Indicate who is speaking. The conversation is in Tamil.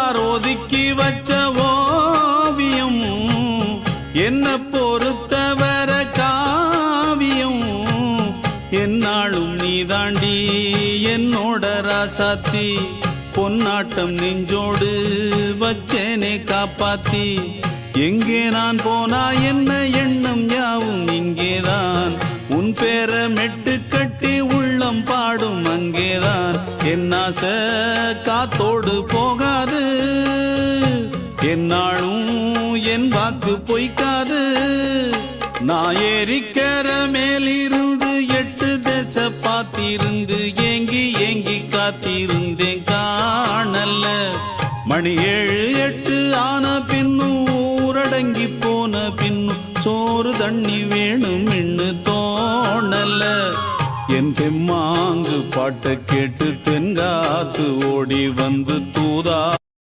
Speaker 1: ஊரார் ஒதுக்கி வச்ச ஓவியம் என்ன பொறுத்தவர காவியம் என்னாலும் நீதாண்டி என்னோட ராசாத்தி பொன்னாட்டம் நெஞ்சோடு வச்சேனே காப்பாத்தி எங்கே நான் போனா என்ன எண்ணம் யாவும் இங்கேதான் உன் பேர மெட்டு கட்டி உள்ளம் பாடும் அங்கேதான் என் ஆசை காத்தோடு போகாது என்னாலும் என் வாக்கு பொய்க்காது நான் ஏறிக்கிற மேலிருந்து 8 தேச பார்த்திருந்து ஏங்கி ஏங்கி காத்திருந்தேன் காணல்ல மணி 7 8 ஆன பின்னும் ஊரடங்கி போன பின்னும் சோறு தண்ணி வேணும் என்று தோணல என் தெம்மாங்கு பாட்டை கேட்டு தென்காத்து ஓடி வந்து தூதா